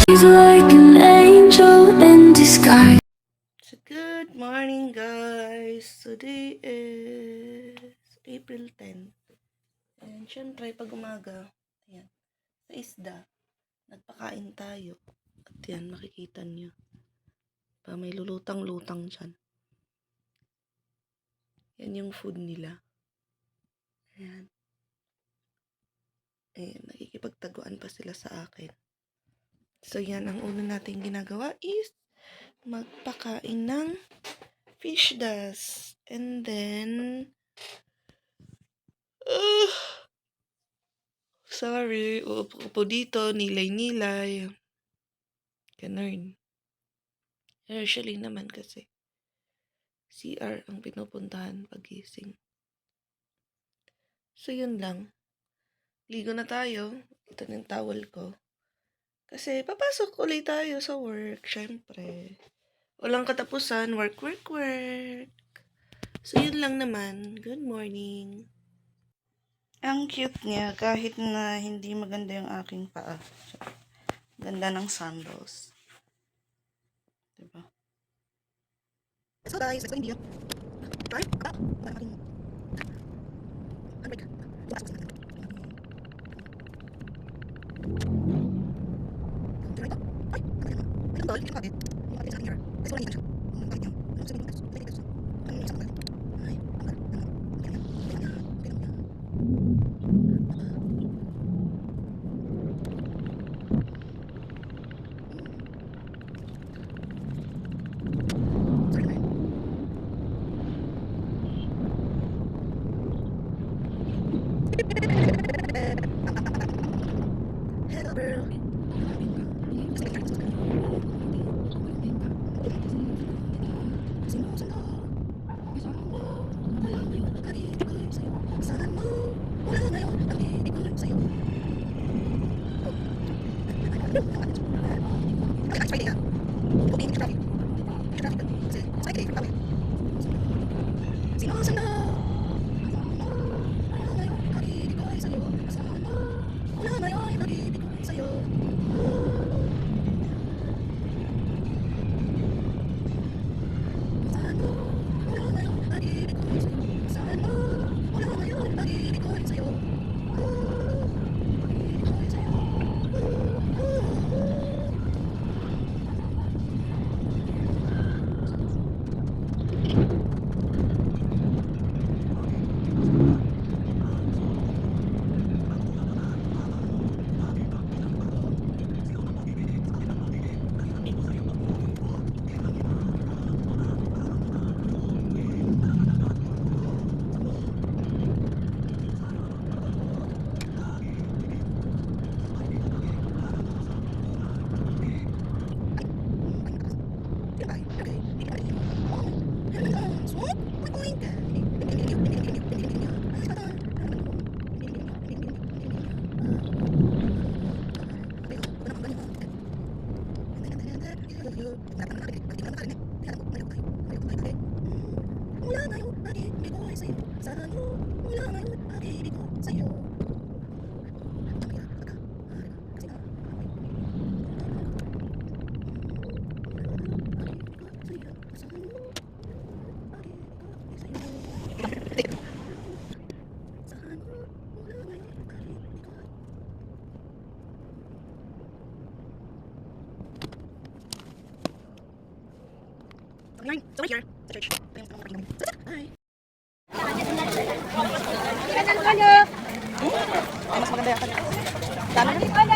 like an angel in disguise. So good morning guys! Today is April 10. And syempre pag umaga, ayan, sa isda, nagpakain tayo. At yan, makikita nyo. Pa may lulutang-lutang dyan. Yan yung food nila. Ayan. Ayan, nakikipagtaguan pa sila sa akin. So yan, ang una natin ginagawa is magpakain ng fish dust. And then, sorry, uupo po dito, nilay-nilay. Ganun. Usually naman kasi, CR ang pinupuntahan pagising. So yun lang. Ligo na tayo. Ito na yung towel ko. Kasi papasok ulit tayo sa work, syempre. Walang katapusan, work. So yun lang naman. Good morning. Ang cute niya kahit na hindi maganda yung aking paa. Ganda ng sandals. Diba? So guys, let's go in video. Try. Hello, girl. So we're here sa church. Hi. Ay, mas maganda yata.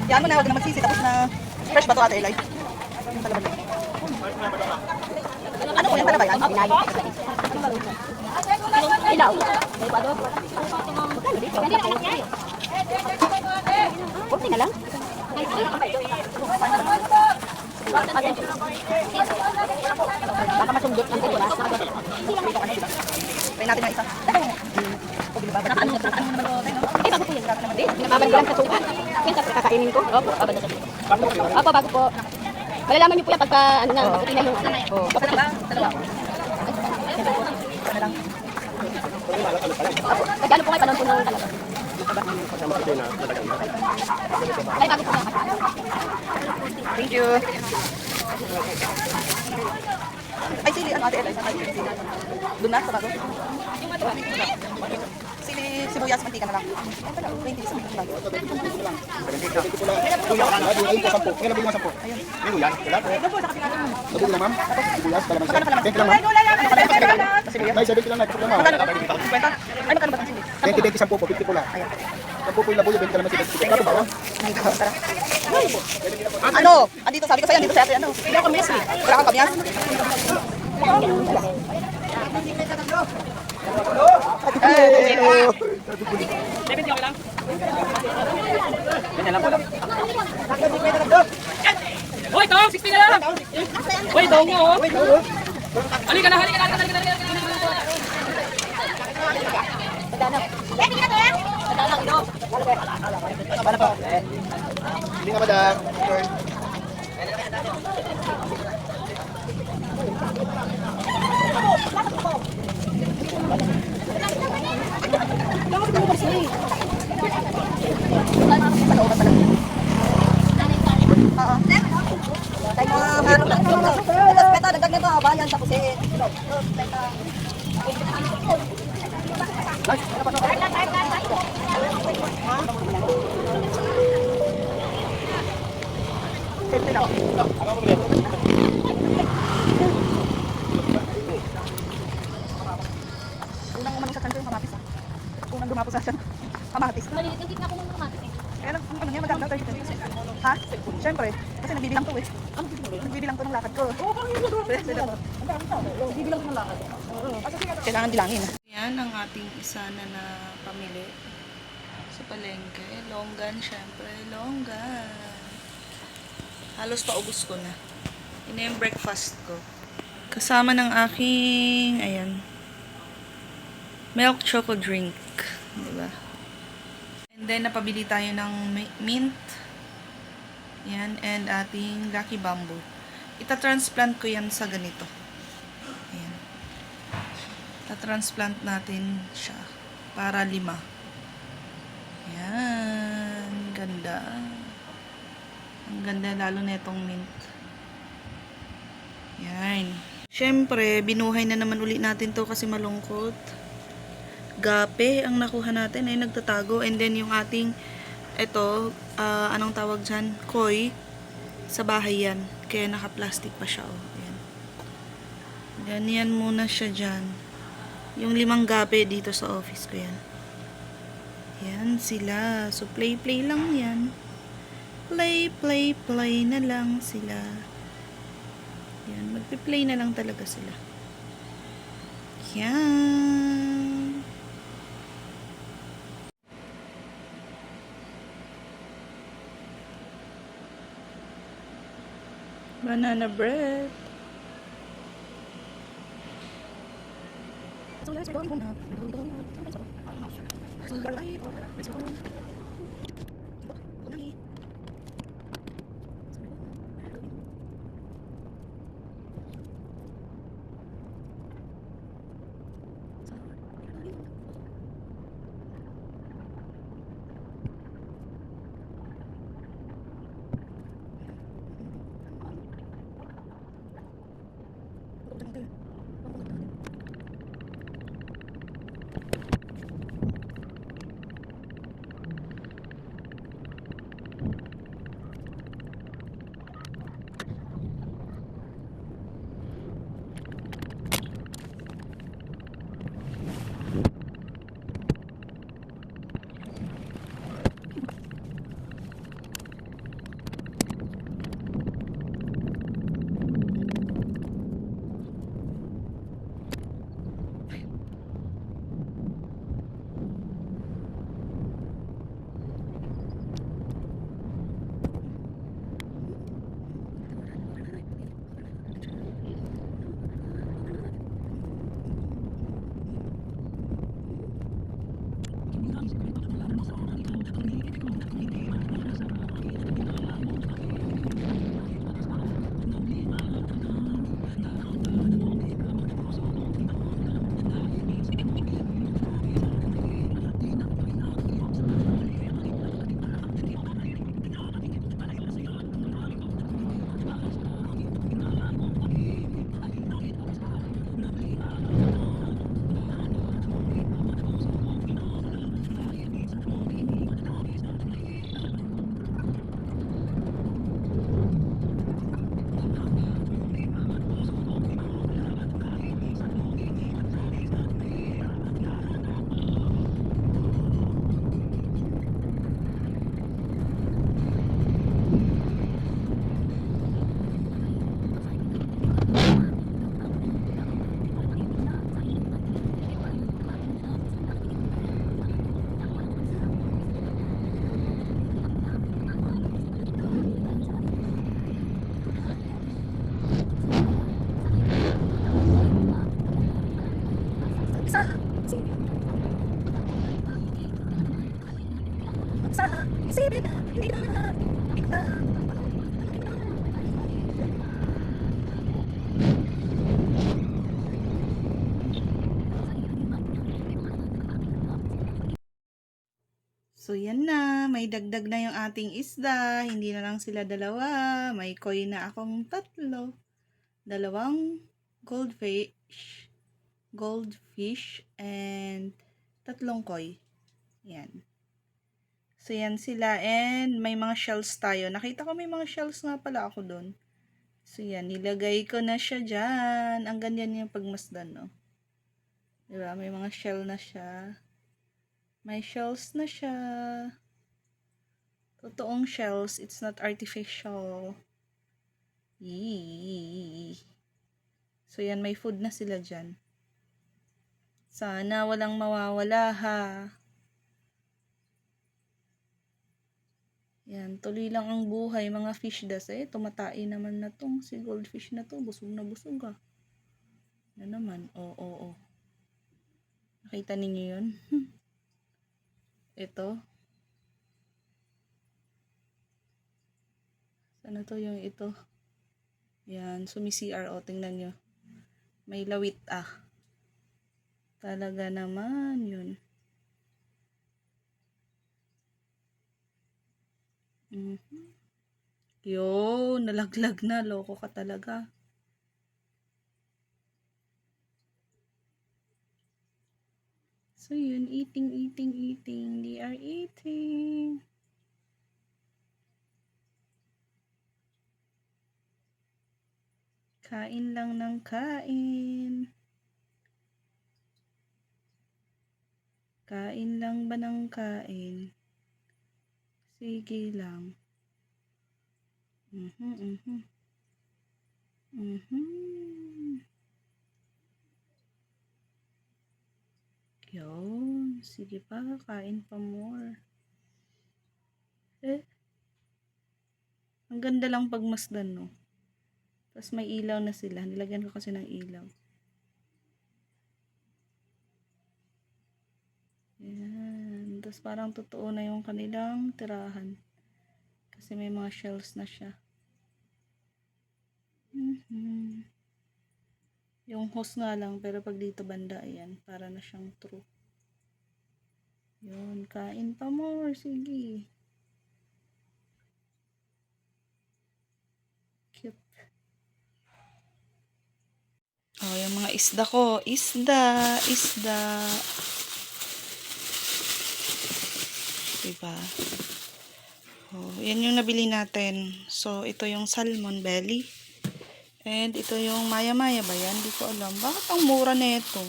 Yan mo na, huwag na magsisi. Tapos na fresh ba ito, Ate Eli? Yung palaban na. Ano po yan, pala ba yan? Ilaw. Kunti na lang. Baka masundot ang ito na. Try natin na isa. Nakaano na eh, bago po yan. Pinababad ko lang sa suka. Yan sa kakainin ko. Opo, babad na sa suka. Opo, bago po. Malalaman niyo po yan pagka, ano na, maputi na yung... Dalawa. Kasi ano po kayo, panahon po ng talaga. Ay, bago po yan. Thank you. Ay, sili. Ano, ate? Doon na, sa bago? Sili, sibuyas, mantika na lang. 20 sa mantika lang. May 70 lang na, ito lang ma'am. Ay, magkano ba ang sili? 20, 10 po, 50 po lang. 10 po yung labuyo, 20 naman si 20. Ito ba? Ano? Andito, sabi ko sa'yo, andito sa ate, ano? Wala kang kamyas. Wala kang kamyas? Hoy, Tong! 60 na lang! Hoy, Tong mo! Halika na, halika na, halika na, halika na, halika na. Hindi nga madam. Peta, dagdag nito, bayan sa pusit. Unang umano sa kanto yung kamatis ah. Unang dumapo sa siya. Kamatis. Malilit yung tignan ko ng kamatis eh. Kaya lang, ano niya, maganda tayo. Ha? Siyempre, kasi nagbibilang to eh. Nagbibilang to ng lakad ko. Nagbibilang to ng lakad. Kailangan bilangin. Yan ang ating isa na pamili sa palengke. Longgan, siyempre. Longgan. Halos paubos ko na. Yun na yung breakfast ko. Kasama ng aking, ayan, milk choco drink. Diba? And then, napabili tayo ng mint. Yan. And ating Lucky Bamboo. Ita-transplant ko yan sa ganito. Ayan. Ita-transplant natin siya. Para 5. Yan. Ganda. Ang ganda lalo na itong mint. Yan. Siyempre, binuhay na naman uli natin to kasi malungkot. Gape ang nakuha natin ay nagtatago. And then yung ating ito, anong tawag dyan? Koi. Sa bahay yan. Kaya naka-plastic pa siya. Oh. Yan. Ganyan muna siya dyan. Yung 5 gape dito sa office ko yan. Yan sila. So play lang yan. Play na lang sila. Yan. Magpi-play na lang talaga sila. Yan. Banana bread. So let's go. So, yan na. May dagdag na yung ating isda. Hindi na lang sila dalawa. May koi na akong 3. Dalawang goldfish, and 3 koi. Yan. So, yan sila. And may mga shells tayo. Nakita ko may mga shells nga pala ako doon. So, yan. Nilagay ko na siya dyan. Ang ganyan yung pagmasdan, no? Diba? May mga shell na siya. May shells na siya. Totoong shells. It's not artificial. Yee. So, yan. May food na sila dyan. Sana walang mawawala, ha. Yan. Tuloy lang ang buhay, mga fish das. Tumatai naman na tong si goldfish na to. Busog na busog, ha. Na naman. Oo. Nakita ninyo yun? Ito. Ano to yung ito? Yan. Sumi-CR. Tingnan nyo. May lawit, Talaga naman yun. Yo, nalaglag na. Loko ka talaga. So, yun. Eating. They are eating. Kain lang ng kain. Kain lang ba ng kain? Sige lang. Yun. Sige pa, kain pa more. Ang ganda lang pagmasdan, no? Tapos may ilaw na sila. Nilagyan ko kasi ng ilaw. Yan. Tapos parang totoo na yung kanilang tirahan. Kasi may mga shells na siya. Yung hose nga lang. Pero pag dito banda, ayan. Para na siyang true. Yun. Kain pa more. Sige. Cute. Oh, yung mga isda ko. Isda. Diba? Oh, yan yung nabili natin. So, ito yung salmon belly. And ito yung maya-maya ba yan? Hindi ko alam. Bakit ang mura na ito?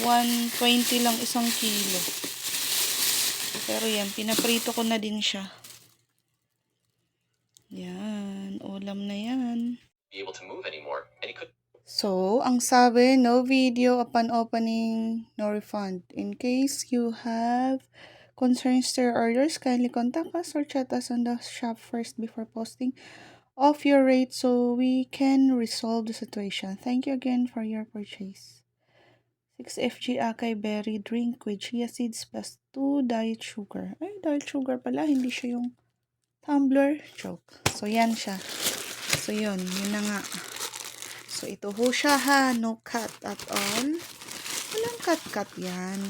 120 lang 1 kilo. Pero yan, pinaprito ko na din siya. Yan, ulam na yan. Be able to move anymore, and he could. So, ang sabi, no video upon opening, no refund. In case you have concerns to your orders, kindly contact us or chat us on the shop first before posting of your rate so we can resolve the situation. Thank you again for your purchase. 6 FG acai berry drink with chia seeds plus 2 diet sugar. Ay, diet sugar pala. Hindi siya yung tumbler. Joke. So, yan siya. So, yun na nga. So, ito ho siya ha. No cut at all. Walang cut yan.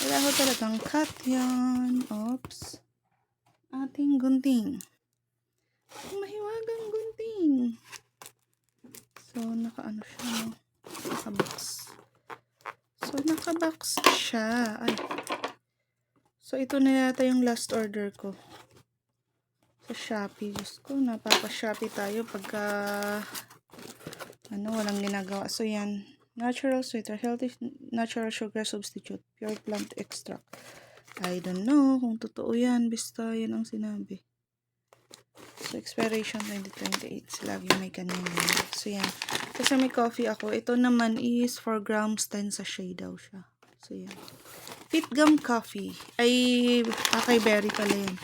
Wala ho talagang cut yan. Oops. Ating gunting. Mahiwagang gunting. So, nakaano siya, no? Nakabox. So, nakabox siya. Ay. So, ito na yata yung last order ko. Sa Shopee. Diyos ko, napapa-Shopee tayo pagka walang ginagawa. So, yan. Natural sweeter. Healthy natural sugar substitute. Pure plant extract. I don't know kung totoo yan. Basta yan ang sinabi. So, expiration 2028. Lagi may kanina. So, yan. Kasi may coffee ako. Ito naman is 4 grams 10 sachet daw siya. So, yan. Fit gum coffee. Ay, acai berry pala yan.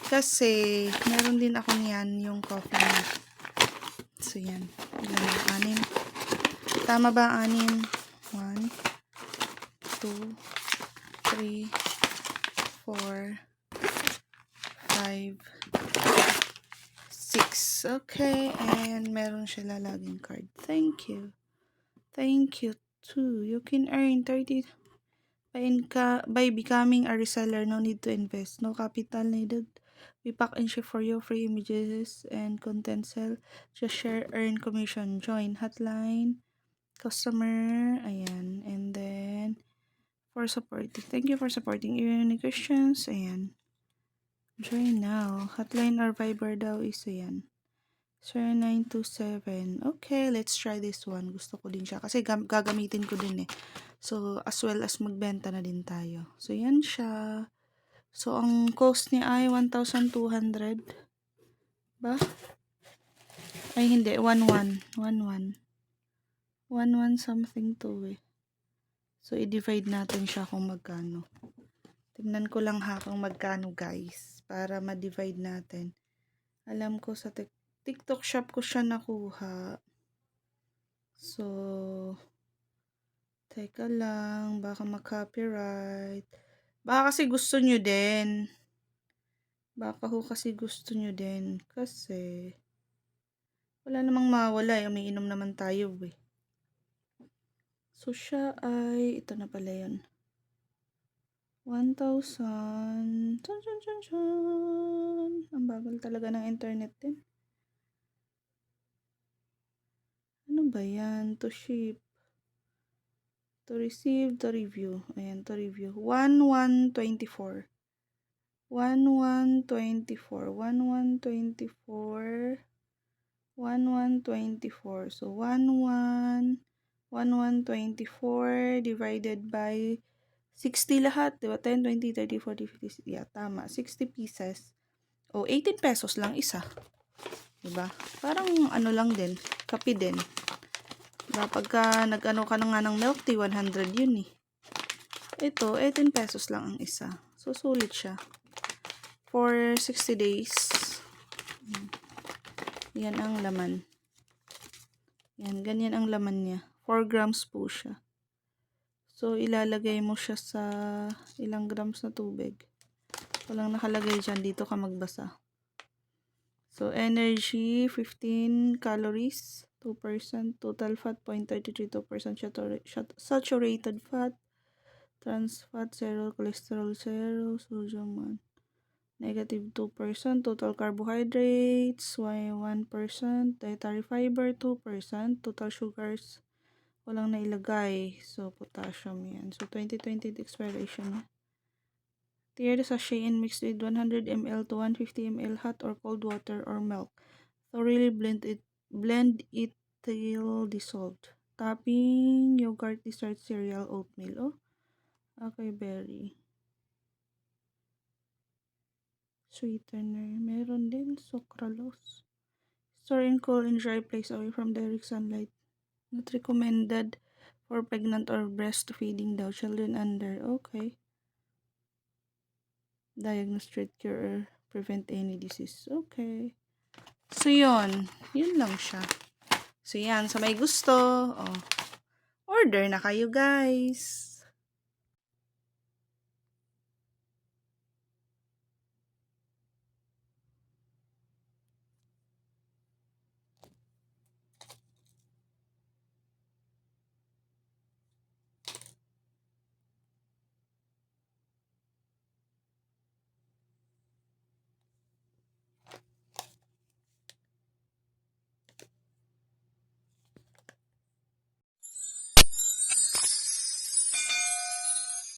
Kasi, meron din ako niyan yung coffee na. So, yan. Ilan na? 6. Tama ba 6? 1, 2, 3, 4, 5, 5, 6. Okay, and meron siya lalaging card. Thank you. Thank you too. You can earn 30 by becoming a reseller. No need to invest. No capital needed. We pack and ship for you. Free images and content sell. Just share, earn commission. Join hotline. Customer. Ayan. And then, for supporting. Thank you for supporting. Any questions? Ayan. Join now. Hotline or Viber daw is ayan. 0927. Okay, let's try this one. Gusto ko din siya. Kasi gagamitin ko din eh. So, as well as magbenta na din tayo. So, yan siya. So, ang cost niya ay 1,200. Ba? Ay, hindi. 11. 11. 11 something to eh. So, i-divide natin siya kung magkano. Tingnan ko lang ha kung magkano guys. Para ma-divide natin. Alam ko sa TikTok shop ko siya nakuha. So, teka lang. Baka ma-copyright. Baka kasi gusto nyo din. Baka ho kasi gusto nyo din. Kasi, wala namang mawala eh. Umiinom naman tayo eh. So, siya ay, ito na pala yun. 1,000. Chan, chan, chan, chan. Ang bagal talaga ng internet din. Ano ba yan? To ship. To receive, to review. Ayan, to review. 1,124. 1,124. 1,124. 1,124. So, 1,124 divided by 60 lahat. Diba? 10, 20, 30, 40, 50. Yeah, tama. 60 pieces. O, 18 pesos lang isa. Diba? Parang ano lang din. Kape din. Diba? Pagka nag-ano ka na nga ng milk tea, 100 yun eh. Ito, 18 pesos lang ang isa. So, sulit siya. For 60 days. Yan ang laman. Yan, ganyan ang laman niya. 4 grams po siya. So, ilalagay mo siya sa ilang grams na tubig. Walang nakalagay dyan. Dito ka magbasa. So, energy, 15 calories, 2%. Total fat, 0.332%. Saturated fat. Trans fat, 0. Cholesterol, 0. Sodium, 1. Negative 2%. Total carbohydrates, 1%. Dietary fiber, 2%. Total sugars, walang nailagay. So, potassium yan. So, 2020 expiration niya. Tear the sachet and mix with 100 ml to 150 ml hot or cold water or milk. Thoroughly blend it till dissolved. Topping, yogurt, dessert, cereal, oatmeal. Oh, okay, berry. Sweetener. Meron din sucralose. Store in cool and dry place away from direct sunlight. Not recommended for pregnant or breastfeeding daw. Children under. Okay. Diagnose, treat, cure, or prevent any disease. Okay. So, yun. Yun lang siya. So, yan. Sa may gusto, order na kayo, guys.